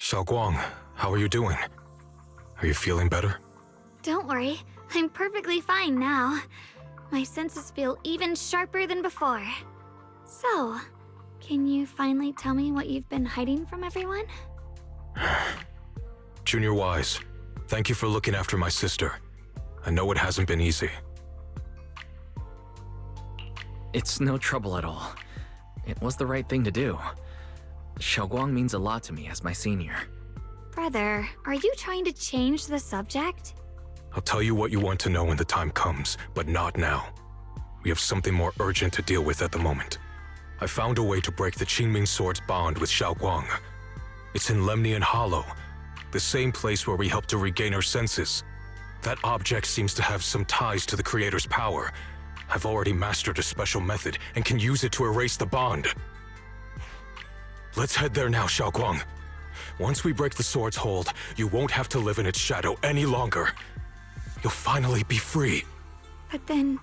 Xiaoguang, how are you doing? Are you feeling better? Don't worry, I'm perfectly fine now. My senses feel even sharper than before. So, can you finally tell me what you've been hiding from everyone? Junior Wise, thank you for looking after my sister. I know it hasn't been easy. It's no trouble at all. It was the right thing to do. Xiaoguang means a lot to me as my senior. Brother, are you trying to change the subject? I'll tell you what you want to know when the time comes, but not now. We have something more urgent to deal with at the moment. I found a way to break the Qingming Sword's bond with Xiaoguang. It's in Lemnian Hollow, the same place where we helped to regain her senses. That object seems to have some ties to the Creator's power. I've already mastered a special method and can use it to erase the bond. Let's head there now, Xiaoguang. Once we break the sword's hold, you won't have to live in its shadow any longer. You'll finally be free. But then,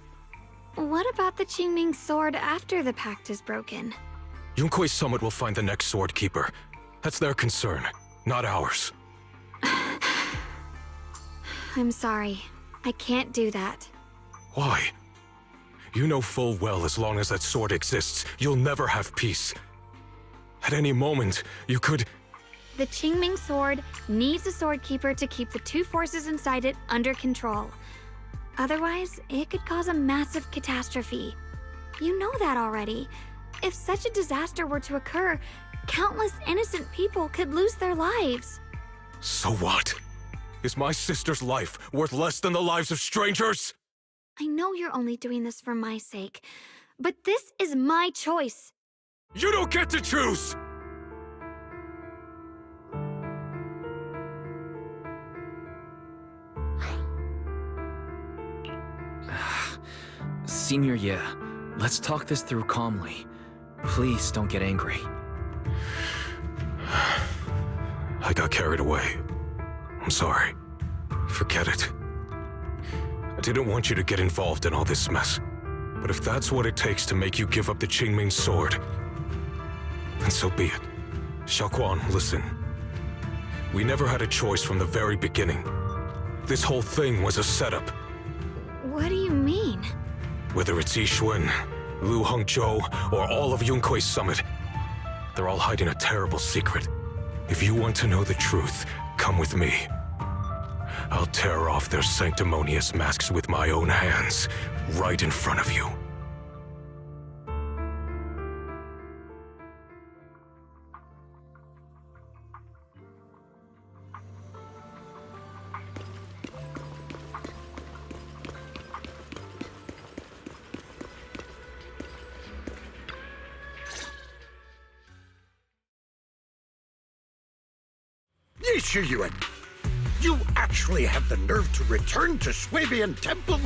what about the Qingming Sword after the pact is broken? Yunkui's Summit will find the next sword keeper. That's their concern, not ours. I'm sorry. I can't do that. Why? You know full well as long as that sword exists, you'll never have peace. At any moment, you could... The Qingming Sword needs a sword keeper to keep the two forces inside it under control. Otherwise, it could cause a massive catastrophe. You know that already. If such a disaster were to occur, countless innocent people could lose their lives. So what? Is my sister's life worth less than the lives of strangers? I know you're only doing this for my sake, but this is my choice. You don't get to choose! Senior Ye, let's talk this through calmly. Please don't get angry. I got carried away. I'm sorry. Forget it. I didn't want you to get involved in all this mess. But if that's what it takes to make you give up the Qingming Sword, then so be it. Xiaoguang, listen. We never had a choice from the very beginning. This whole thing was a setup. What do you mean? Whether it's Yixuan, Lu Hongzhou, or all of Yunkui's Summit, they're all hiding a terrible secret. If you want to know the truth, come with me. I'll tear off their sanctimonious masks with my own hands, right in front of you. Yuan, you actually have the nerve to return to Swabian Temple?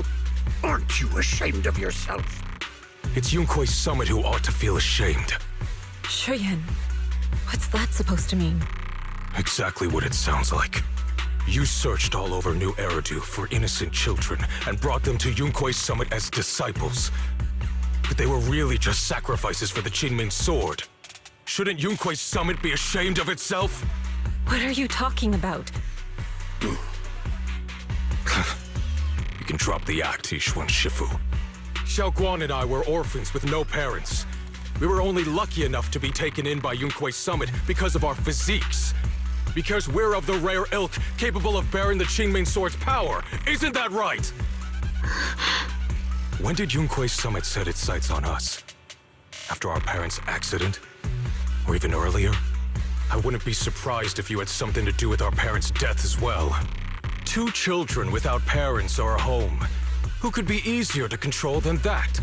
Aren't you ashamed of yourself? It's Yunkui's Summit who ought to feel ashamed. Shuyan, what's that supposed to mean? Exactly what it sounds like. You searched all over New Eridu for innocent children and brought them to Yunkui's Summit as disciples. But they were really just sacrifices for the Qingming Sword. Shouldn't Yunkui's Summit be ashamed of itself? What are you talking about? You can drop the act, Yixuan Shifu. Xiaoguang and I were orphans with no parents. We were only lucky enough to be taken in by Yunkui's Summit because of our physiques. Because we're of the rare ilk capable of bearing the Qingming Sword's power. Isn't that right? When did Yunkui's Summit set its sights on us? After our parents' accident? Or even earlier? I wouldn't be surprised if you had something to do with our parents' death as well. 2 children without parents or a home. Who could be easier to control than that?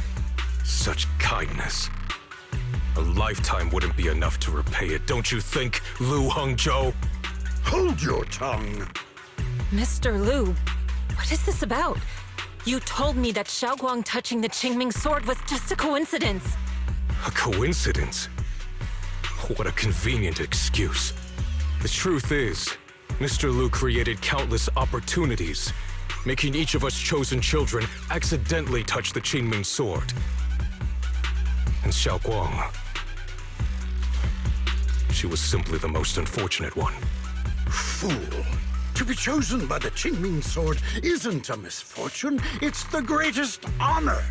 Such kindness. A lifetime wouldn't be enough to repay it, don't you think, Lu Hongzhou? Hold your tongue. Mr. Lu, what is this about? You told me that Xiaoguang touching the Qingming Sword was just a coincidence. A coincidence? What a convenient excuse. The truth is, Mr. Lu created countless opportunities, making each of us chosen children accidentally touch the Qingming Sword. And Xiaoguang, she was simply the most unfortunate one. fool. To be chosen by the Qingming sword isn't a misfortune, it's the greatest honor.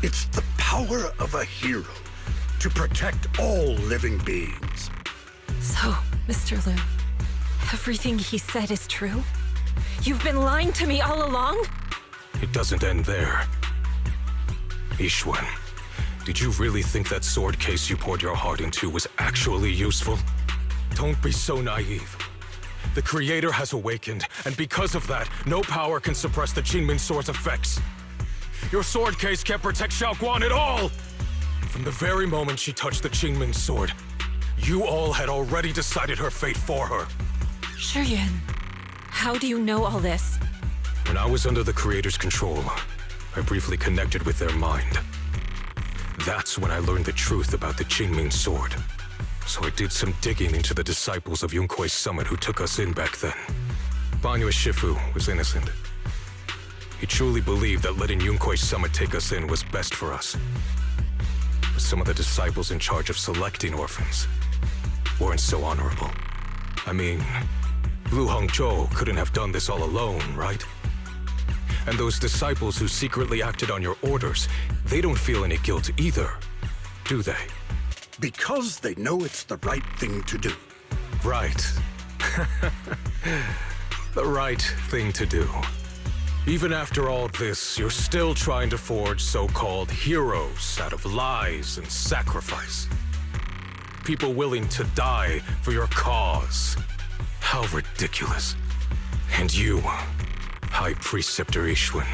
It's the power of a hero to protect all living beings. So, Mr. Liu, everything he said is true? You've been lying to me all along? It doesn't end there. Ishwan, did you really think that sword case you poured your heart into was actually useful? Don't be so naive. The Creator has awakened, and because of that, no power can suppress the Qingming sword's effects. Your sword case can't protect Xiaoguang at all! From the very moment she touched the Qingming sword, you all had already decided her fate for her. Shuyuan, how do you know all this? When I was under the Creator's control, I briefly connected with their mind. That's when I learned the truth about the Qingming sword. So I did some digging into the disciples of Yunkui's summit who took us in back then. Banyu Shifu was innocent. He truly believed that letting Yunkui's summit take us in was best for us. But some of the disciples in charge of selecting orphans weren't so honorable. I mean, Lu Hongzhou couldn't have done this all alone, right? And those disciples who secretly acted on your orders, they don't feel any guilt either, do they? Because they know it's the right thing to do. Right. The right thing to do. Even after all this, you're still trying to forge so-called heroes out of lies and sacrifice. People willing to die for your cause. How ridiculous. And you, High Preceptor Ishwan.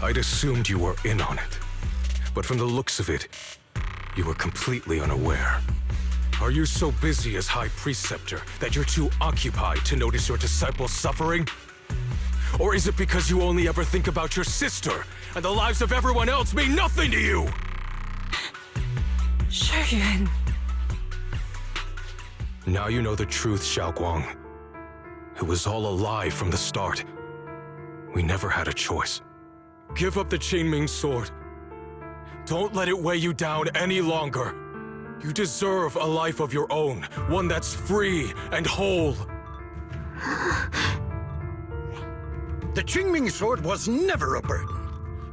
I'd assumed you were in on it. But from the looks of it, you were completely unaware. Are you so busy as High Preceptor that you're too occupied to notice your disciples suffering? Or is it because you only ever think about your sister, and the lives of everyone else mean nothing to you? Shuyuan. Now you know the truth, Xiaoguang. It was all a lie from the start. We never had a choice. Give up the Qingming sword. Don't let it weigh you down any longer. You deserve a life of your own, one that's free and whole. The Qingming sword was never a burden.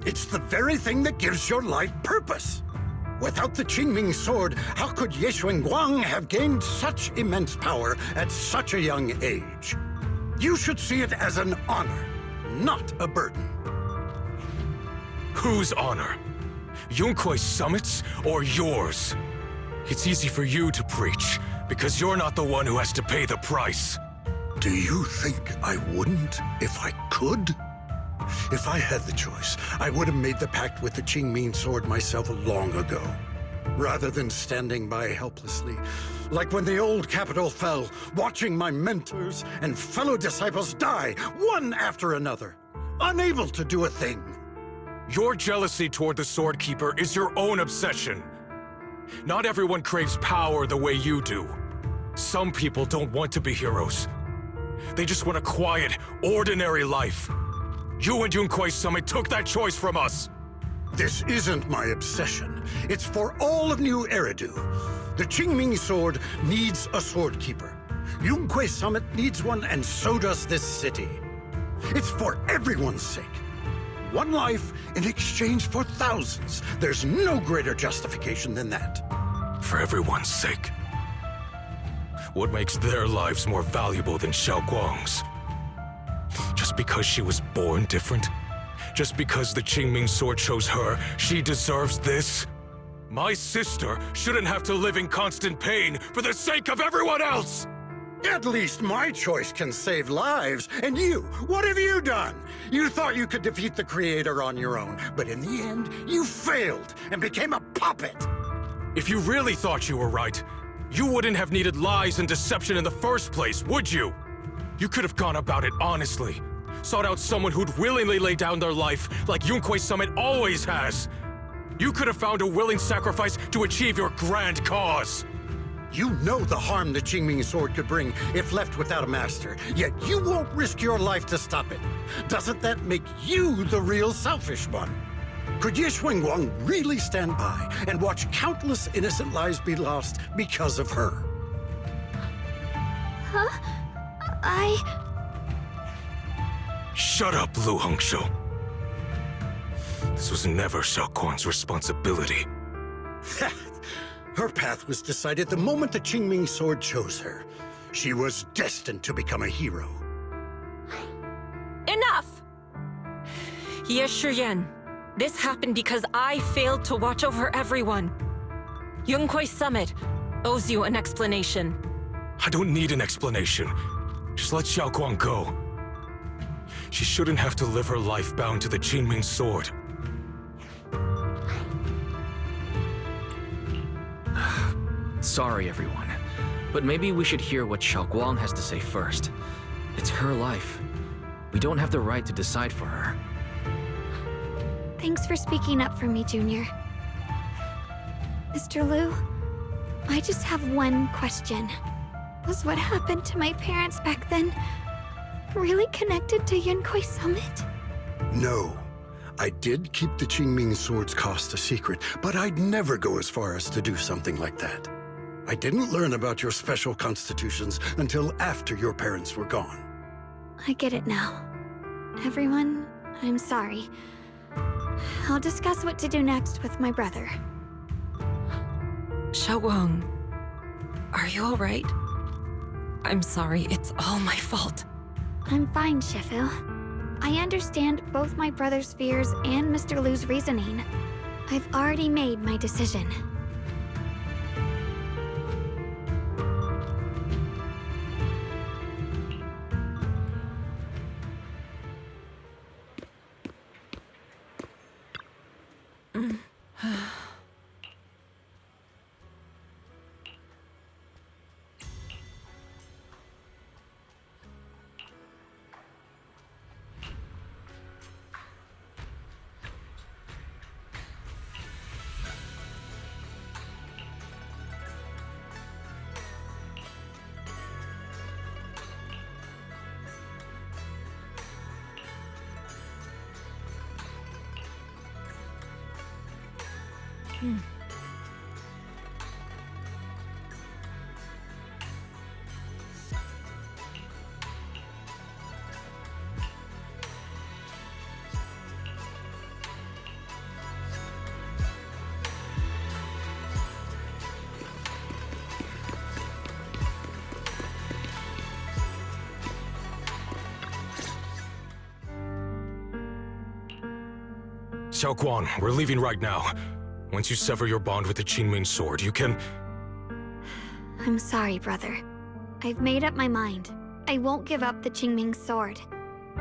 It's the very thing that gives your life purpose. Without the Qingming sword, how could Ye Guang have gained such immense power at such a young age? You should see it as an honor, not a burden. Whose honor? Yunkui's summit's or yours? It's easy for you to preach, because you're not the one who has to pay the price. Do you think I wouldn't if I could? If I had the choice, I would have made the pact with the Qingming sword myself long ago, rather than standing by helplessly, like when the old capital fell, watching my mentors and fellow disciples die, one after another, unable to do a thing. Your jealousy toward the Sword Keeper is your own obsession. Not everyone craves power the way you do. Some people don't want to be heroes. They just want a quiet, ordinary life. You and Yunkui's summit took that choice from us. This isn't my obsession. It's for all of New Eridu. The Qingming sword needs a sword keeper. Yunkui's summit needs one, and so does this city. It's for everyone's sake. One life in exchange for thousands. There's no greater justification than that. For everyone's sake. What makes their lives more valuable than Xiaoguang's? Just because she was born different? Just because the Qingming sword chose her, she deserves this? My sister shouldn't have to live in constant pain for the sake of everyone else! At least my choice can save lives. And you, what have you done? You thought you could defeat the Creator on your own, but in the end, you failed and became a puppet. If you really thought you were right, you wouldn't have needed lies and deception in the first place, would you? You could have gone about it honestly. Sought out someone who'd willingly lay down their life, like Yunkui's summit always has. You could have found a willing sacrifice to achieve your grand cause. You know the harm the Qingming sword could bring if left without a master, yet you won't risk your life to stop it. Doesn't that make you the real selfish one? Could Ye Guang really stand by and watch countless innocent lives be lost because of her? Huh? Shut up, Lu Hongzhou. This was never Xiaoguang's responsibility. Her path was decided the moment the Qingming sword chose her. She was destined to become a hero. Enough! Ye Shiyan, this happened because I failed to watch over everyone. Yunhui Summit owes you an explanation. I don't need an explanation. Just let Xiaoguang go. She shouldn't have to live her life bound to the Qingming sword. Sorry, everyone. But maybe we should hear what Xiaoguang has to say first. It's her life. We don't have the right to decide for her. Thanks for speaking up for me, Junior. Mr. Liu, I just have one question. Was what happened to my parents back then really connected to Yunhui Summit? No. I did keep the Qingming sword's cost a secret, but I'd never go as far as to do something like that. I didn't learn about your special constitutions until after your parents were gone. I get it now. Everyone, I'm sorry. I'll discuss what to do next with my brother. Xiaoguang, are you alright? I'm sorry, it's all my fault. I'm fine, Shifu. I understand both my brother's fears and Mr. Liu's reasoning. I've already made my decision. Xiaoguang, we're leaving right now. Once you sever your bond with the Qingming sword, you can... I'm sorry, brother. I've made up my mind. I won't give up the Qingming sword.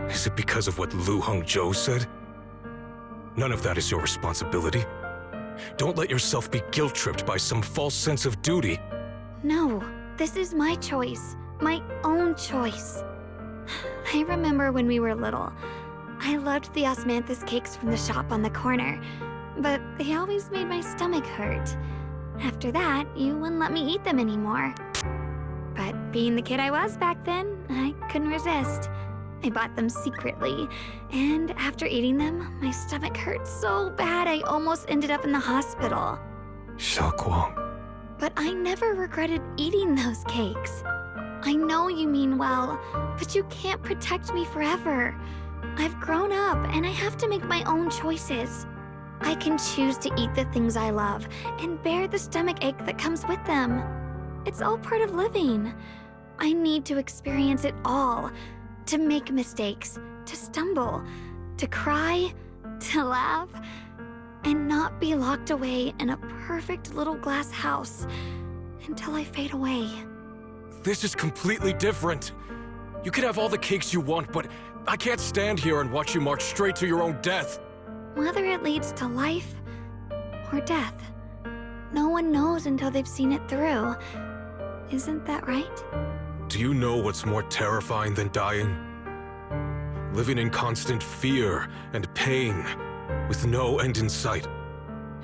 Is it because of what Lu Hongzhou said? None of that is your responsibility. Don't let yourself be guilt-tripped by some false sense of duty. No, this is my choice. My own choice. I remember when we were little. I loved the osmanthus cakes from the shop on the corner, but they always made my stomach hurt. After that, you wouldn't let me eat them anymore. But being the kid I was back then, I couldn't resist. I bought them secretly, and after eating them, my stomach hurt so bad I almost ended up in the hospital. Xiaoguang. But I never regretted eating those cakes. I know you mean well, but you can't protect me forever. I've grown up, and I have to make my own choices. I can choose to eat the things I love, and bear the stomach ache that comes with them. It's all part of living. I need to experience it all. To make mistakes, to stumble, to cry, to laugh, and not be locked away in a perfect little glass house until I fade away. This is completely different. You can have all the cakes you want, but I can't stand here and watch you march straight to your own death. Whether it leads to life or death, no one knows until they've seen it through. Isn't that right? Do you know what's more terrifying than dying? Living in constant fear and pain, with no end in sight.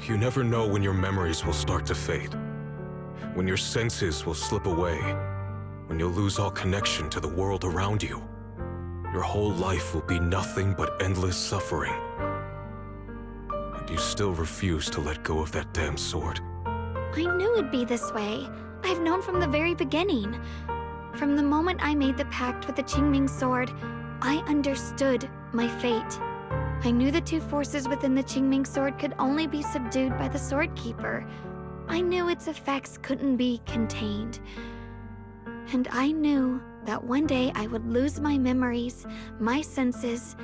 You never know when your memories will start to fade, when your senses will slip away, when you'll lose all connection to the world around you. Your whole life will be nothing but endless suffering. And you still refuse to let go of that damn sword. I knew it'd be this way. I've known from the very beginning. From the moment I made the pact with the Qingming sword, I understood my fate. I knew the two forces within the Qingming sword could only be subdued by the Sword Keeper. I knew its effects couldn't be contained. And I knew that one day I would lose my memories, my senses,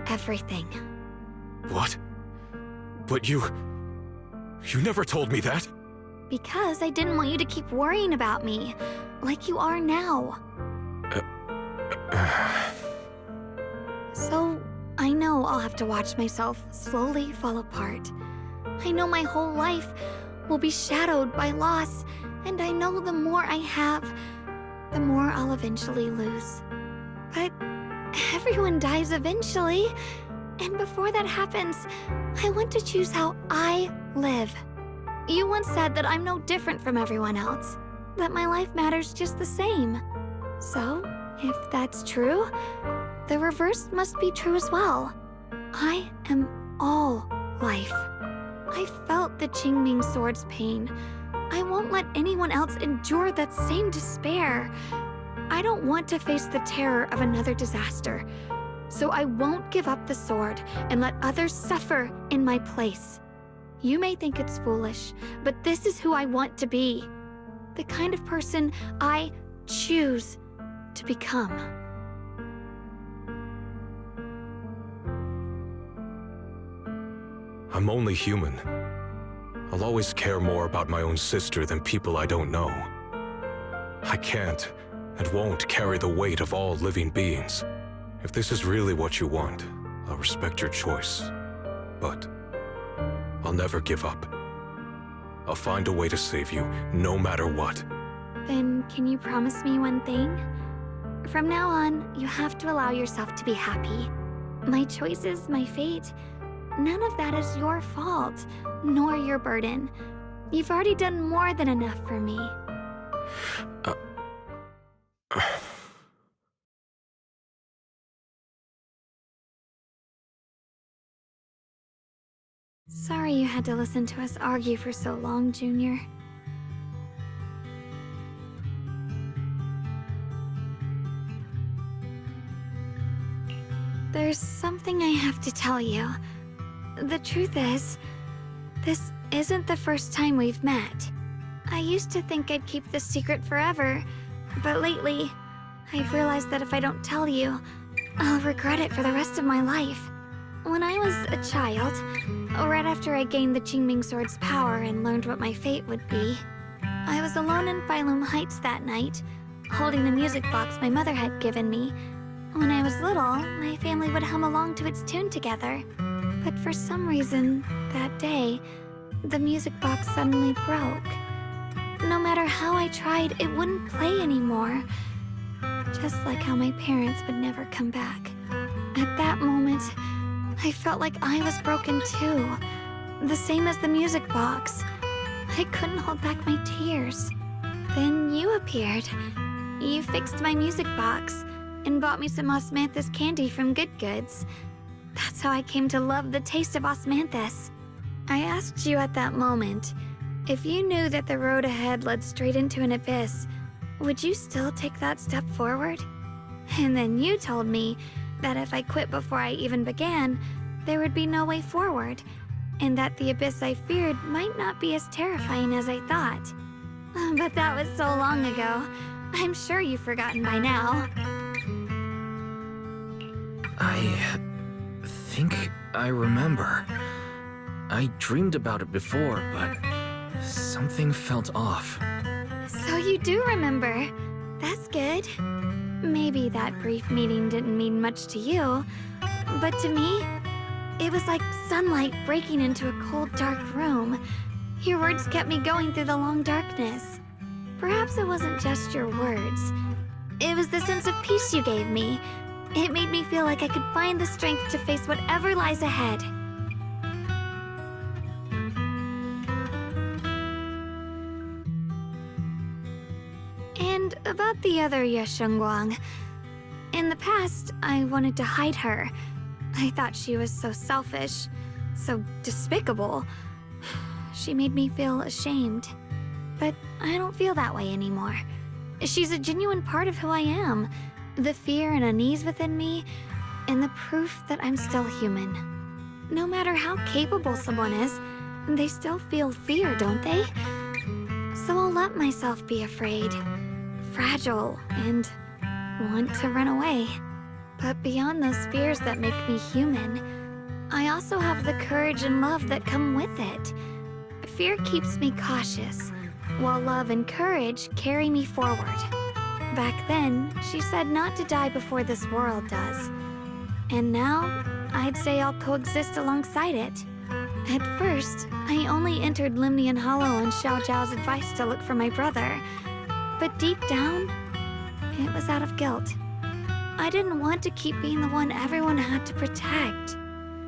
everything. What? But you never told me that. Because I didn't want you to keep worrying about me, like you are now. So, I know I'll have to watch myself slowly fall apart. I know my whole life will be shadowed by loss, and I know the more I have, the more I'll eventually lose. But everyone dies eventually, and before that happens, I want to choose how I live. You once said that I'm no different from everyone else, that my life matters just the same. So, if that's true, the reverse must be true as well. I am all life. I felt the Qingming sword's pain. I won't let anyone else endure that same despair. I don't want to face the terror of another disaster, so I won't give up the sword and let others suffer in my place. You may think it's foolish, but this is who I want to be. The kind of person I choose to become. I'm only human. I'll always care more about my own sister than people I don't know. I can't and won't carry the weight of all living beings. If this is really what you want, I'll respect your choice. But I'll never give up. I'll find a way to save you, no matter what. Then can you promise me one thing? From now on, you have to allow yourself to be happy. My choices, my fate, none of that is your fault, nor your burden. You've already done more than enough for me. Sorry you had to listen to us argue for so long, Junior. There's something I have to tell you. The truth is, this isn't the first time we've met. I used to think I'd keep this secret forever, but lately, I've realized that if I don't tell you, I'll regret it for the rest of my life. When I was a child, right after I gained the Qingming sword's power and learned what my fate would be, I was alone in Phylum Heights that night, holding the music box my mother had given me. When I was little, my family would hum along to its tune together. But for some reason, that day, the music box suddenly broke. No matter how I tried, it wouldn't play anymore. Just like how my parents would never come back. At that moment, I felt like I was broken too. The same as the music box. I couldn't hold back my tears. Then you appeared. You fixed my music box and bought me some osmanthus candy from Good Goods. That's how I came to love the taste of osmanthus. I asked you at that moment, if you knew that the road ahead led straight into an abyss, would you still take that step forward? And then you told me that if I quit before I even began, there would be no way forward, and that the abyss I feared might not be as terrifying as I thought. But that was so long ago. I'm sure you've forgotten by now. I think I remember. I dreamed about it before, but something felt off. So you do remember. That's good. Maybe that brief meeting didn't mean much to you, but to me, it was like sunlight breaking into a cold, dark room. Your words kept me going through the long darkness. Perhaps it wasn't just your words. It was the sense of peace you gave me. It made me feel like I could find the strength to face whatever lies ahead. And about the other Yeshengguang. In the past, I wanted to hide her. I thought she was so selfish, so despicable. She made me feel ashamed. But I don't feel that way anymore. She's a genuine part of who I am. The fear and unease within me, and the proof that I'm still human. No matter how capable someone is, they still feel fear, don't they? So I'll let myself be afraid, fragile, and want to run away. But beyond those fears that make me human, I also have the courage and love that come with it. Fear keeps me cautious, while love and courage carry me forward. Back then, she said not to die before this world does. And now, I'd say I'll coexist alongside it. At first, I only entered Limnian Hollow on Xiao Zhao's advice to look for my brother. But deep down, it was out of guilt. I didn't want to keep being the one everyone had to protect.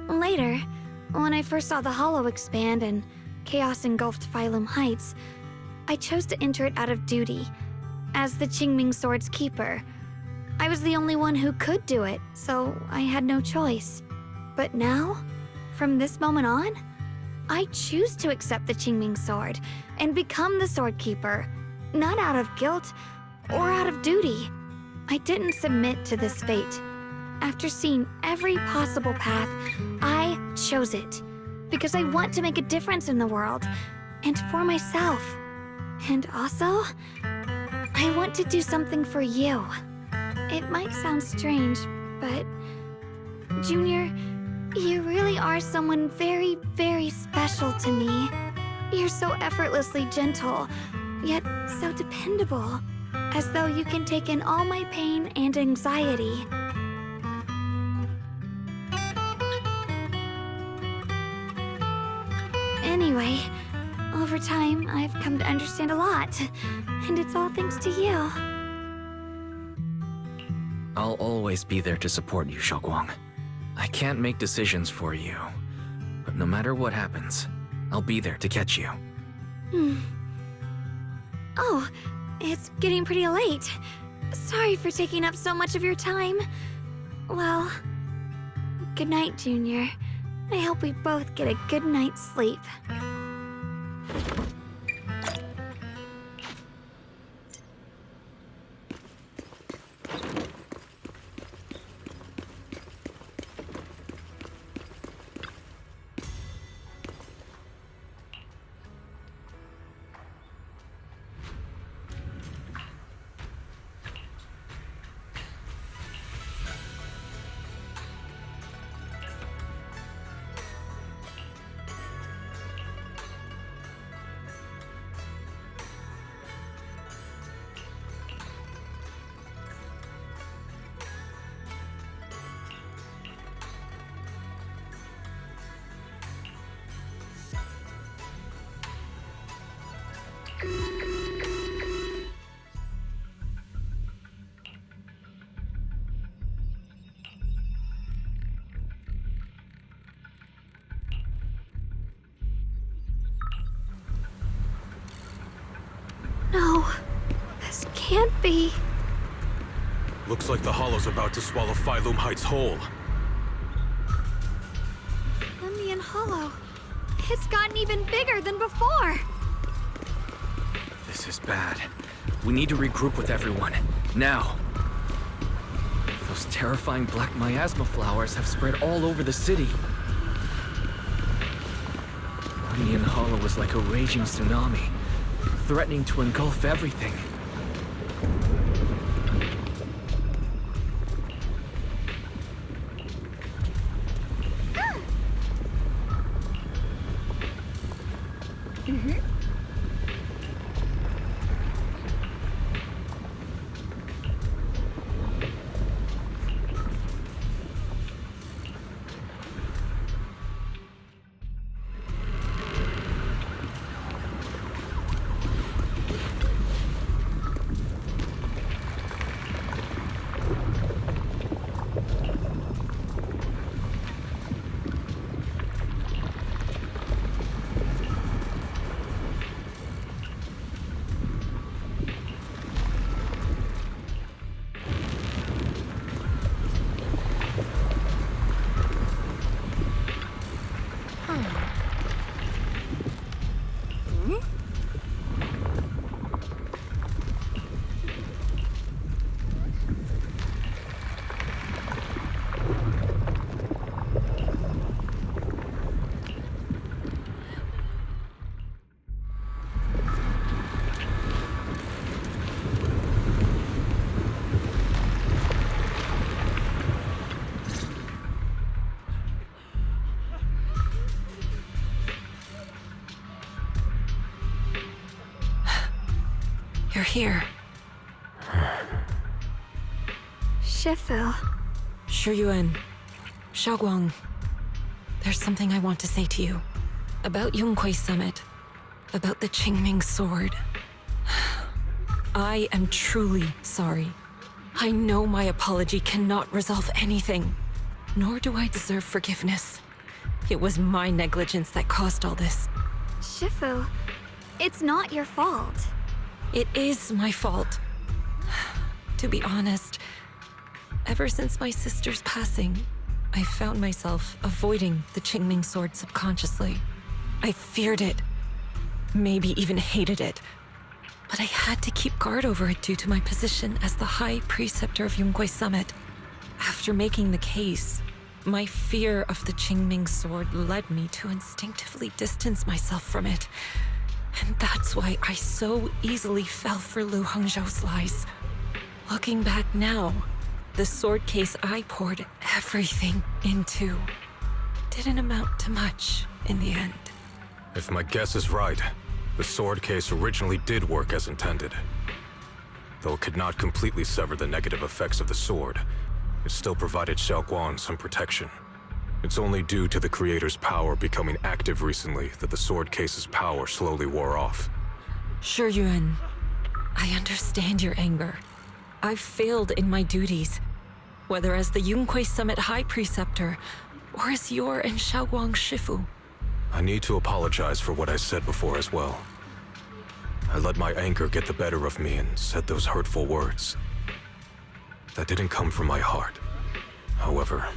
Later, when I first saw the Hollow expand and chaos engulfed Phylum Heights, I chose to enter it out of duty, as the Qingming Sword's keeper. I was the only one who could do it, so I had no choice. But now, from this moment on, I choose to accept the Qingming Sword and become the Sword Keeper, not out of guilt or out of duty. I didn't submit to this fate. After seeing every possible path, I chose it because I want to make a difference in the world and for myself. And also, I want to do something for you. It might sound strange, but Junior, you really are someone very, very special to me. You're so effortlessly gentle, yet so dependable, as though you can take in all my pain and anxiety. Anyway, over time, I've come to understand a lot, and it's all thanks to you. I'll always be there to support you, Xiaoguang. I can't make decisions for you, but no matter what happens, I'll be there to catch you. Oh, it's getting pretty late. Sorry for taking up so much of your time. Well, good night, Junior. I hope we both get a good night's sleep. No, this can't be. Looks like the Hollow's about to swallow Phylum Heights whole. Limnian Hollow. It's gotten even bigger than before. This is bad. We need to regroup with everyone, now. Those terrifying black miasma flowers have spread all over the city. Limnian Hollow is like a raging tsunami, threatening to engulf everything. here. Shifu. Shuyuan, Xiaoguang, there's something I want to say to you. About Yonghui Summit. About the Qingming sword. I am truly sorry. I know my apology cannot resolve anything, nor do I deserve forgiveness. It was my negligence that caused all this. Shifu, it's not your fault. It is my fault. To be honest, ever since my sister's passing, I found myself avoiding the Qingming sword subconsciously. I feared it, maybe even hated it. But I had to keep guard over it due to my position as the High Preceptor of Yonghui Summit. After making the case, my fear of the Qingming sword led me to instinctively distance myself from it. And that's why I so easily fell for Lu Hangzhou's lies. Looking back now, the sword case I poured everything into didn't amount to much in the end. If my guess is right, the sword case originally did work as intended. Though it could not completely sever the negative effects of the sword, it still provided Xiaoguang some protection. It's only due to the creator's power becoming active recently that the sword case's power slowly wore off. Shuyuan, I understand your anger. I've failed in my duties, whether as the Yonghui Summit High Preceptor or as your and Xiaoguang's Shifu. I need to apologize for what I said before as well. I let my anger get the better of me and said those hurtful words. That didn't come from my heart. However,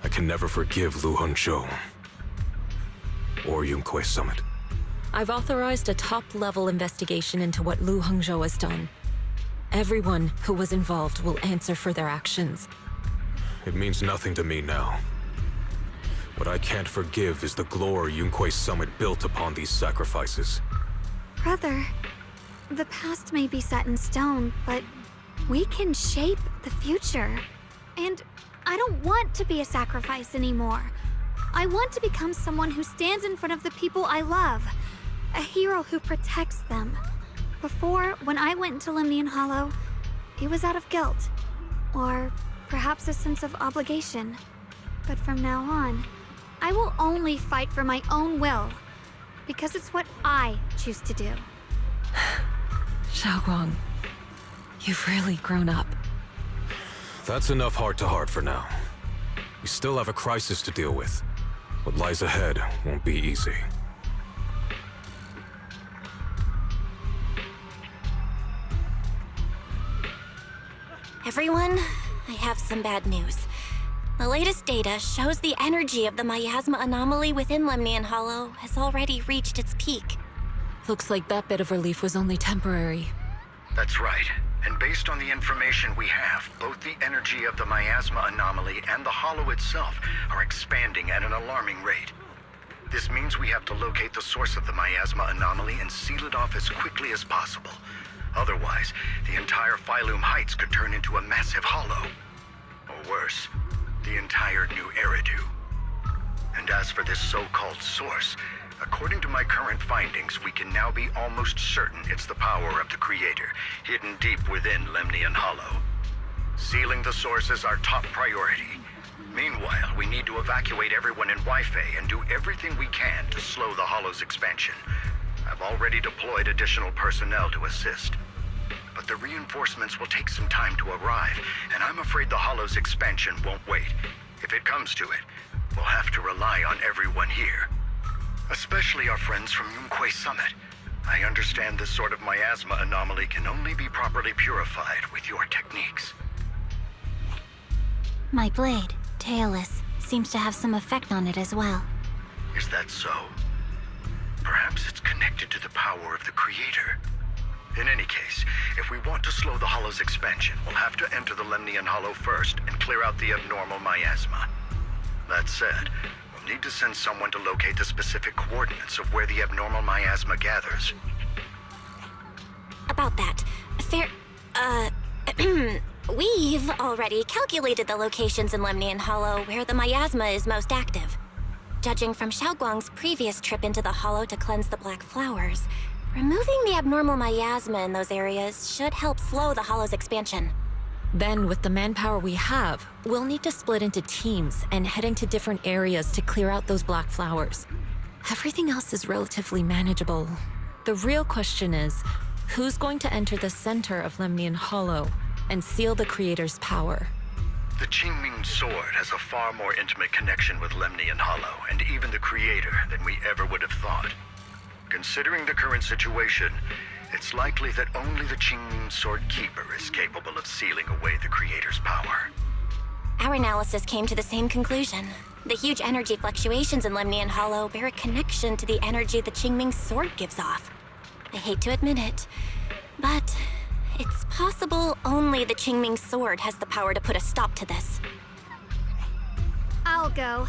I can never forgive Lu Hangzhou or Yonghui Summit. I've authorized a top-level investigation into what Lu Hangzhou has done. Everyone who was involved will answer for their actions. It means nothing to me now. What I can't forgive is the glory Yonghui Summit built upon these sacrifices. Brother, the past may be set in stone, but we can shape the future. And I don't want to be a sacrifice anymore. I want to become someone who stands in front of the people I love. A hero who protects them. Before, when I went into Lemnian Hollow, it was out of guilt. Or perhaps a sense of obligation. But from now on, I will only fight for my own will. Because it's what I choose to do. Xiaoguang, you've really grown up. That's enough heart-to-heart for now. We still have a crisis to deal with. What lies ahead won't be easy. Everyone, I have some bad news. The latest data shows the energy of the miasma anomaly within Lemnian Hollow has already reached its peak. Looks like that bit of relief was only temporary. That's right. And based on the information we have, both the energy of the miasma anomaly and the hollow itself are expanding at an alarming rate. This means we have to locate the source of the miasma anomaly and seal it off as quickly as possible. Otherwise, the entire Phylum Heights could turn into a massive hollow. Or worse, the entire New Eridu. And as for this so-called source, according to my current findings, we can now be almost certain it's the power of the Creator, hidden deep within Lemnian Hollow. Sealing the source is our top priority. Meanwhile, we need to evacuate everyone in Wi-Fi and do everything we can to slow the Hollow's expansion. I've already deployed additional personnel to assist. But the reinforcements will take some time to arrive, and I'm afraid the Hollow's expansion won't wait. If it comes to it, we'll have to rely on everyone here. Especially our friends from Yonghui Summit. I understand this sort of miasma anomaly can only be properly purified with your techniques. My blade, Tailless, seems to have some effect on it as well. Is that so? Perhaps it's connected to the power of the Creator. In any case, if we want to slow the Hollow's expansion, we'll have to enter the Lemnian Hollow first and clear out the abnormal miasma. That said, we'll need to send someone to locate the specific coordinates of where the abnormal miasma gathers. About that, we've already calculated the locations in Lemnian Hollow where the miasma is most active. Judging from Xiaoguang's previous trip into the Hollow to cleanse the Black Flowers, Removing the abnormal miasma in those areas should help slow the Hollow's expansion. Then, with the manpower we have, we'll need to split into teams and head into different areas to clear out those black flowers. Everything else is relatively manageable. The real question is, who's going to enter the center of Lemnian Hollow and seal the Creator's power? The Qingming Sword has a far more intimate connection with Lemnian Hollow and even the Creator than we ever would have thought. Considering the current situation, it's likely that only the Qingming Sword Keeper is capable of sealing away the Creator's power. Our analysis came to the same conclusion. The huge energy fluctuations in Lemnian Hollow bear a connection to the energy the Qingming Sword gives off. I hate to admit it, but it's possible only the Qingming Sword has the power to put a stop to this. I'll go.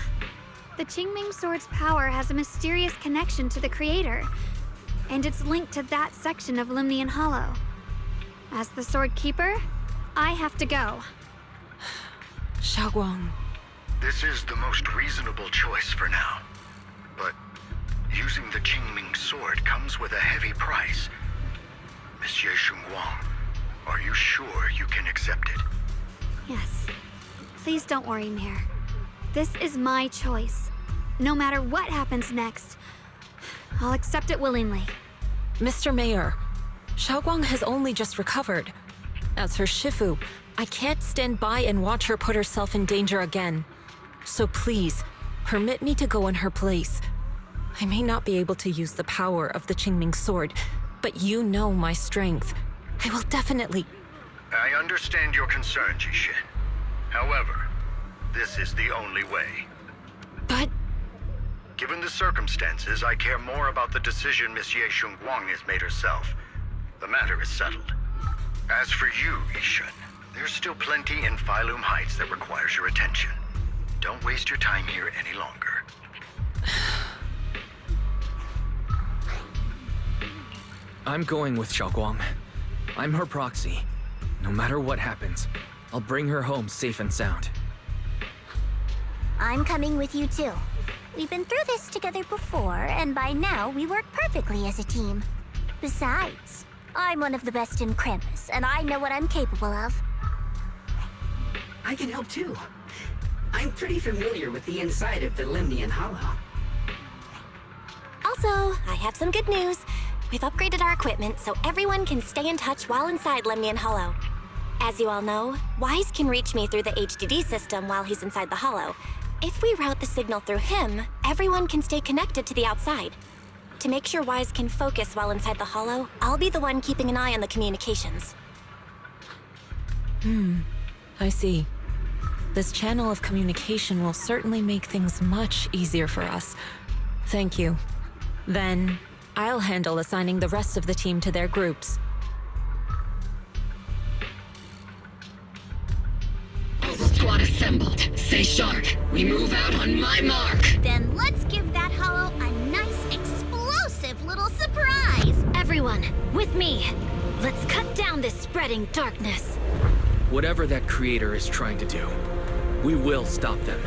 The Qingming Sword's power has a mysterious connection to the Creator, and it's linked to that section of Lemnian Hollow. As the Sword Keeper, I have to go. Xiaoguang. This is the most reasonable choice for now. But using the Qingming Sword comes with a heavy price. Monsieur Xunguang, are you sure you can accept it? Yes. Please don't worry, Mayor. This is my choice. No matter what happens next, I'll accept it willingly. Mr. Mayor, Xiaoguang has only just recovered. As her Shifu, I can't stand by and watch her put herself in danger again. So please, permit me to go in her place. I may not be able to use the power of the Qingming Sword, but you know my strength. I will definitely... I understand your concern, Jishin. However, this is the only way. But... Given the circumstances, I care more about the decision Miss Ye Xunguang has made herself. The matter is settled. As for you, Yishun, there's still plenty in Phylum Heights that requires your attention. Don't waste your time here any longer. I'm going with Xiaoguang. I'm her proxy. No matter what happens, I'll bring her home safe and sound. I'm coming with you too. We've been through this together before, and by now we work perfectly as a team. Besides, I'm one of the best in Krampus, and I know what I'm capable of. I can help too. I'm pretty familiar with the inside of the Lemnian Hollow. Also, I have some good news. We've upgraded our equipment so everyone can stay in touch while inside Lemnian Hollow. As you all know, Wise can reach me through the HDD system while he's inside the Hollow. If we route the signal through him, everyone can stay connected to the outside. To make sure Wise can focus while inside the Hollow, I'll be the one keeping an eye on the communications. I see. This channel of communication will certainly make things much easier for us. Thank you. Then, I'll handle assigning the rest of the team to their groups. Squad assembled. Stay sharp. We move out on my mark. Then let's give that hollow a nice, explosive little surprise! Everyone, with me. Let's cut down this spreading darkness. Whatever that creator is trying to do, we will stop them.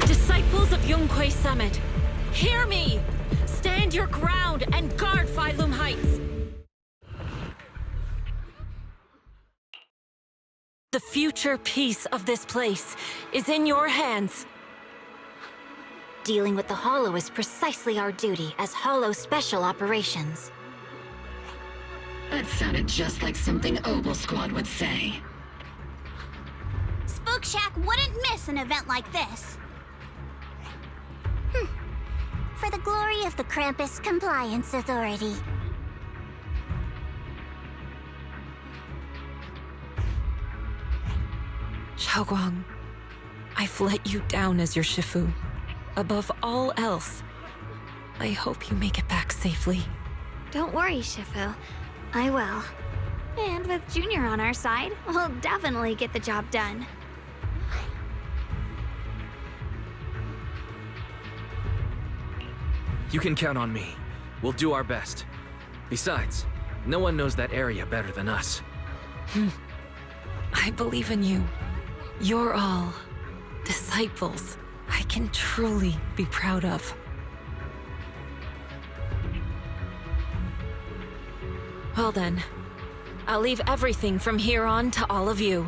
Disciples of Yonghui Summit, hear me! Stand your ground and guard Phylum Heights! The future peace of this place is in your hands. Dealing with the Hollow is precisely our duty as Hollow Special Operations. That sounded just like something Obel Squad would say. Spook Shack wouldn't miss an event like this. For the glory of the Krampus Compliance Authority. Xiaoguang, I've let you down as your Shifu. Above all else, I hope you make it back safely. Don't worry, Shifu. I will. And with Junior on our side, we'll definitely get the job done. You can count on me. We'll do our best. Besides, no one knows that area better than us. I believe in you. You're all disciples I can truly be proud of. Well then, I'll leave everything from here on to all of you.